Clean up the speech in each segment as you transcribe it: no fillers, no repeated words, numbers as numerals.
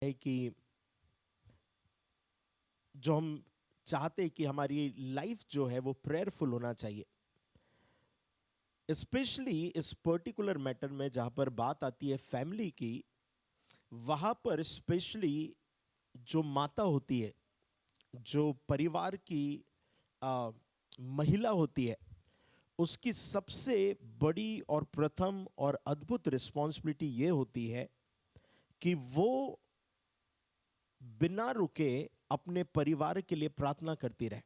है कि जो हम चाहते हैं कि हमारी लाइफ जो है वो प्रेयरफुल होना चाहिए, स्पेशली इस पर्टिकुलर मैटर में जहां पर बात आती है फैमिली की। वहां पर स्पेशली जो माता होती है, जो परिवार की आ, महिला होती है, उसकी सबसे बड़ी और प्रथम और अद्भुत रिस्पॉन्सिबिलिटी ये होती है कि वो बिना रुके अपने परिवार के लिए प्रार्थना करती रहे।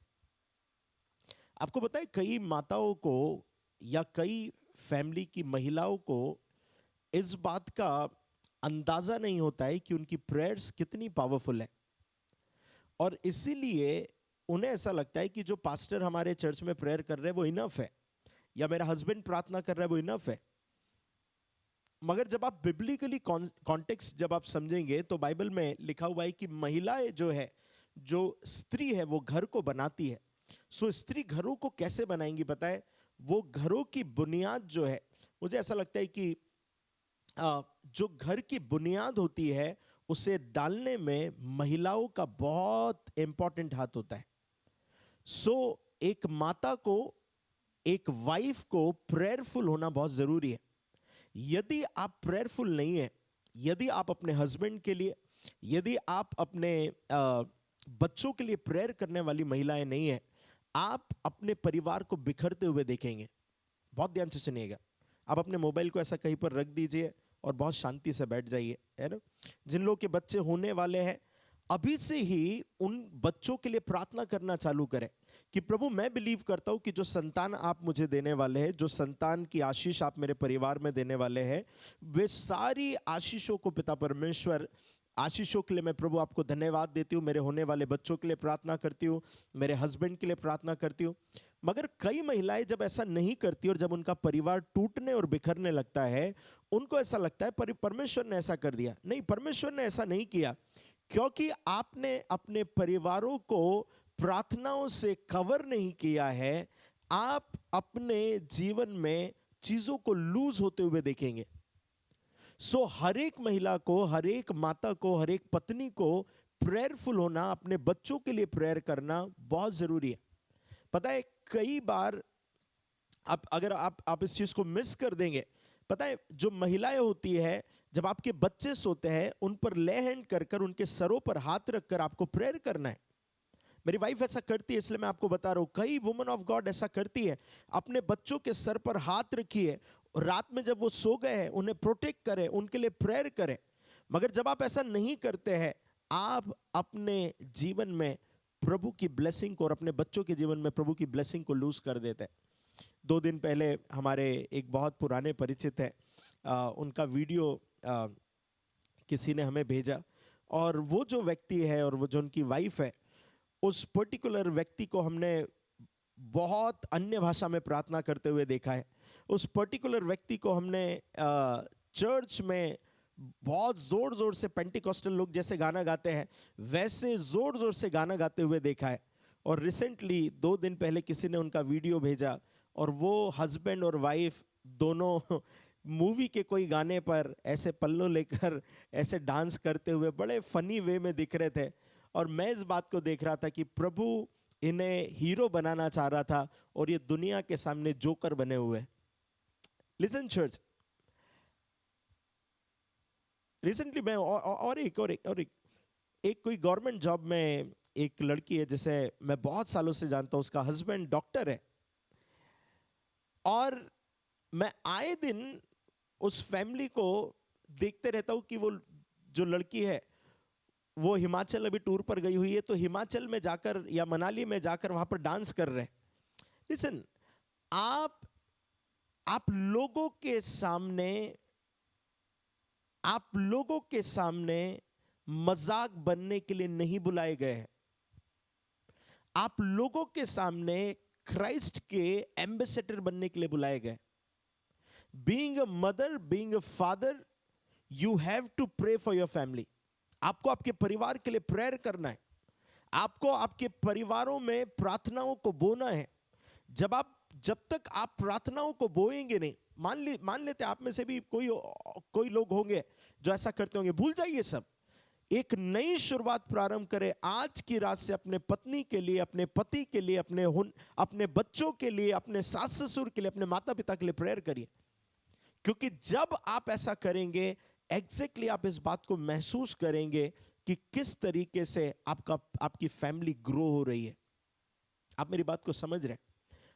आपको पता है कई माताओं को या कई फैमिली की महिलाओं को इस बात का अंदाजा नहीं होता है कि उनकी प्रेयर्स कितनी पावरफुल है, और इसीलिए उन्हें ऐसा लगता है कि जो पास्टर हमारे चर्च में प्रेयर कर रहे हैं वो इनफ है, या मेरा हस्बैंड प्रार्थना कर रहा है वो इनफ है। मगर जब आप बिब्लिकली कॉन्टेक्स्ट जब आप समझेंगे तो बाइबल में लिखा हुआ है कि महिलाएं जो है, जो स्त्री है, वो घर को बनाती है। सो स्त्री घरों को कैसे बनाएंगी पता है? वो घरों की बुनियाद जो है, मुझे ऐसा लगता है कि जो घर की बुनियाद होती है उसे डालने में महिलाओं का बहुत इंपॉर्टेंट हाथ होता है। सो एक माता को, एक वाइफ को प्रेयरफुल होना बहुत जरूरी है। यदि आप प्रेयरफुल नहीं है, यदि आप अपने हस्बैंड के लिए, यदि आप अपने बच्चों के लिए प्रेयर करने वाली महिलाएं नहीं है, आप अपने परिवार को बिखरते हुए देखेंगे। बहुत ध्यान से सुनिएगा। आप अपने मोबाइल को ऐसा कहीं पर रख दीजिए और बहुत शांति से बैठ जाइए, है ना। जिन लोगों के बच्चे होने वाले हैं, अभी से ही उन बच्चों के लिए प्रार्थना करना चालू करें कि प्रभु, मैं बिलीव करता हूं कि जो संतान आप मुझे देने वाले हैं, जो संतान की आशीष आप मेरे परिवार में देने वाले हैं, वे सारी आशीषों को पिता परमेश्वर, आशीषों के लिए मैं प्रभु आपको धन्यवाद देती हूँ। मेरे होने वाले बच्चों के लिए प्रार्थना करती हूँ, मेरे हस्बैंड के लिए प्रार्थना करती हूँ। मगर कई महिलाएं जब ऐसा नहीं करती और जब उनका परिवार टूटने और बिखरने लगता है, उनको ऐसा लगता है परमेश्वर ने ऐसा कर दिया। नहीं, परमेश्वर ने ऐसा नहीं किया, क्योंकि आपने अपने परिवारों को प्रार्थनाओं से कवर नहीं किया है। आप अपने जीवन में चीजों को लूज होते हुए देखेंगे। सो हर एक महिला को, हर एक माता को, हर एक पत्नी को प्रेयरफुल होना, अपने बच्चों के लिए प्रेयर करना बहुत जरूरी है। पता है कई बार अगर आप इस चीज को मिस कर देंगे, पता है जो महिलाएं होती है, जब आपके बच्चे सोते हैं उन पर ले हैंड कर कर, उनके सरों पर हाथ रखकर आपको प्रेयर करना है। मेरी वाइफ ऐसा करती है, इसलिए मैं आपको बता रहा हूं। कई वुमेन ऑफ गॉड ऐसा करती है। अपने बच्चों के सर पर हाथ रखिए, रात में जब वो सो गए हैं उन्हें प्रोटेक्ट करें, उनके लिए प्रेयर करें। मगर जब आप ऐसा नहीं करते हैं, आप अपने जीवन में प्रभु की ब्लेसिंग को और अपने बच्चों के जीवन में प्रभु की ब्लेसिंग को लूज कर देते हैं। 2 दिन पहले हमारे एक बहुत पुराने परिचित है, उनका वीडियो किसी ने हमें भेजा, और वो जो व्यक्ति है और वो जो उनकी वाइफ है, उस पर्टिकुलर व्यक्ति को हमने बहुत अन्य भाषा में प्रार्थना करते हुए देखा है। उस पर्टिकुलर व्यक्ति को हमने चर्च में बहुत जोर जोर से, पेंटिकॉस्टल लोग जैसे गाना गाते हैं वैसे जोर जोर से गाना गाते हुए देखा है। और रिसेंटली 2 दिन पहले किसी ने उनका वीडियो भेजा, और वो हस्बैंड और वाइफ दोनों मूवी के कोई गाने पर ऐसे पल्लों लेकर ऐसे डांस करते हुए बड़े फनी वे में दिख रहे थे। और मैं इस बात को देख रहा था कि प्रभु इन्हें हीरो बनाना चाह रहा था और ये दुनिया के सामने जोकर बने हुए। लिसन चर्च, रिसेंटली मैं एक कोई गवर्नमेंट जॉब में एक लड़की है जिसे मैं बहुत सालों से जानता हूं। उसका हस्बैंड डॉक्टर है, और मैं आए दिन उस फैमिली को देखते रहता हूं कि वो जो लड़की है वो हिमाचल अभी टूर पर गई हुई है, तो हिमाचल में जाकर या मनाली में जाकर वहां पर डांस कर रहे हैं। लिसन, आप लोगों के सामने, आप लोगों के सामने मजाक बनने के लिए नहीं बुलाए गए हैं। आप लोगों के सामने क्राइस्ट के एम्बेसडर बनने के लिए बुलाए गए। Being a mother, being a father, you have to pray for your family. आपको आपके परिवार के लिए प्रेयर करना है। आपको आपके परिवारों में प्रार्थनाओं को बोना है। जब तक आप प्रार्थनाओं को बोएंगे नहीं, मान लेते आप में से भी कोई लोग होंगे जो ऐसा करते होंगे, भूल जाइए सब। एक नई शुरुआत प्रारंभ करें आज की रात से, अपने पत्नी के लिए, अपने पति के लिए, अपने बच्चों के लिए, अपने सास ससुर के लिए, अपने माता पिता के लिए प्रेयर करिए। क्योंकि जब आप ऐसा करेंगे, एग्जैक्टली आप इस बात को महसूस करेंगे कि किस तरीके से आपकी फैमिली ग्रो हो रही है। आप मेरी बात को समझ रहे हैं?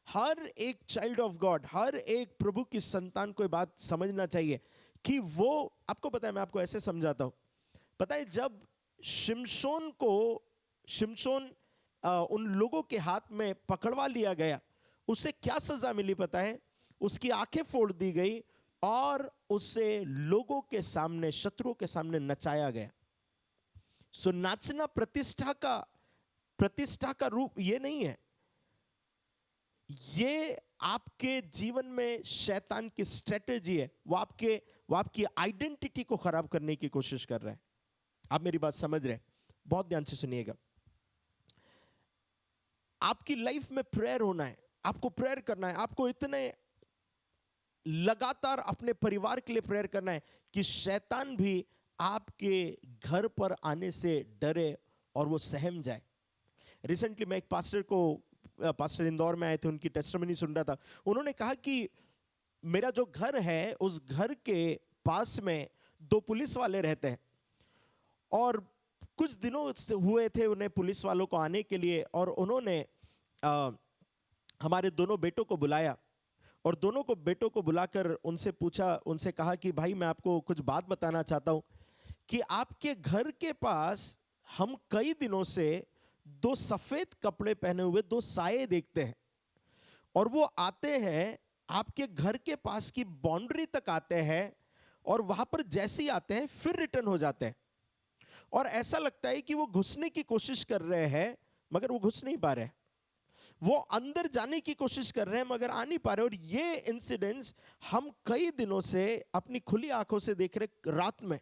हर एक चाइल्ड ऑफ गॉड, हर एक प्रभु की संतान को ये बात समझना चाहिए कि वो, आपको पता है, मैं आपको ऐसे समझाता हूं। पता है, जब शिमशोन उन लोगों के हाथ में पकड़वा लिया गया, उसे क्या सजा मिली पता है? उसकी आंखें फोड़ दी गई और उसे लोगों के सामने, शत्रुओं के सामने नचाया गया। सो नाचना प्रतिष्ठा का रूप ये नहीं है। ये आपके जीवन में शैतान की स्ट्रेटेजी है। वो आपकी आइडेंटिटी को खराब करने की कोशिश कर रहा है। आप मेरी बात समझ रहे हैं? बहुत ध्यान से सुनिएगा। आपकी लाइफ में प्रेयर होना है, आपको प्रेयर करना है, आपको इतने लगातार अपने परिवार के लिए प्रेयर करना है कि शैतान भी आपके घर पर आने से डरे और वो सहम जाए। रिसेंटली मैं एक पास्टर इंदौर में आए थे, उनकी टेस्टिमनी सुन रहा था। उन्होंने कहा कि मेरा जो घर है, उस घर के पास में 2 पुलिस वाले रहते हैं और कुछ दिनों से हुए थे उन्हें पुलिस वालों को आने के लिए, और उन्होंने हमारे दोनों बेटों को बुलाया और दोनों को बेटों को बुलाकर उनसे पूछा, उनसे कहा कि भाई मैं आपको कुछ बात बताना चाहता हूं कि आपके घर के पास हम कई दिनों से 2 सफेद कपड़े पहने हुए 2 साये देखते हैं, और वो आते हैं आपके घर के पास की बाउंड्री तक आते हैं और वहां पर जैसे ही आते हैं फिर रिटर्न हो जाते हैं, और ऐसा लगता है कि वो घुसने की कोशिश कर रहे हैं मगर वो घुस नहीं पा रहे, वो अंदर जाने की कोशिश कर रहे हैं मगर आ नहीं पा रहे। और ये इंसिडेंट्स हम कई दिनों से अपनी खुली आंखों से देख रहे रात में।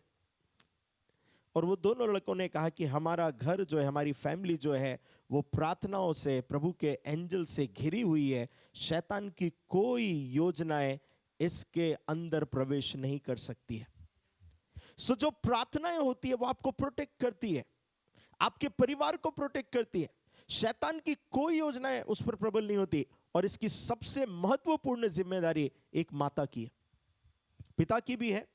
और वो दोनों लड़कों ने कहा कि हमारा घर जो है, हमारी फैमिली जो है, वो प्रार्थनाओं से, प्रभु के एंजल से घिरी हुई है। शैतान की कोई योजनाएं इसके अंदर प्रवेश नहीं कर सकती है। सो जो प्रार्थनाएं होती है वो आपको प्रोटेक्ट करती है, आपके परिवार को प्रोटेक्ट करती है। शैतान की कोई योजनाएं उस पर प्रबल नहीं होती। और इसकी सबसे महत्वपूर्ण जिम्मेदारी एक माता की है, पिता की भी है,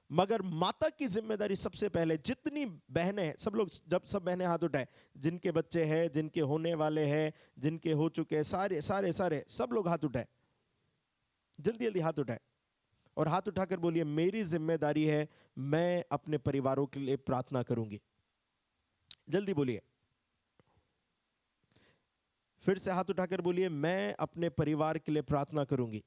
मगर माता की जिम्मेदारी सबसे पहले। जितनी बहनें हैं, सब लोग, जब सब बहनें हाथ उठाए, जिनके बच्चे हैं, जिनके होने वाले हैं, जिनके हो चुके हैं, सारे सारे सारे सब लोग हाथ उठाए, जल्दी जल्दी हाथ उठाए और हाथ उठाकर बोलिए, मेरी जिम्मेदारी है, मैं अपने परिवारों के लिए प्रार्थना करूंगी। जल्दी बोलिए, फिर से हाथ उठाकर बोलिए, मैं अपने परिवार के लिए प्रार्थना करूंगी।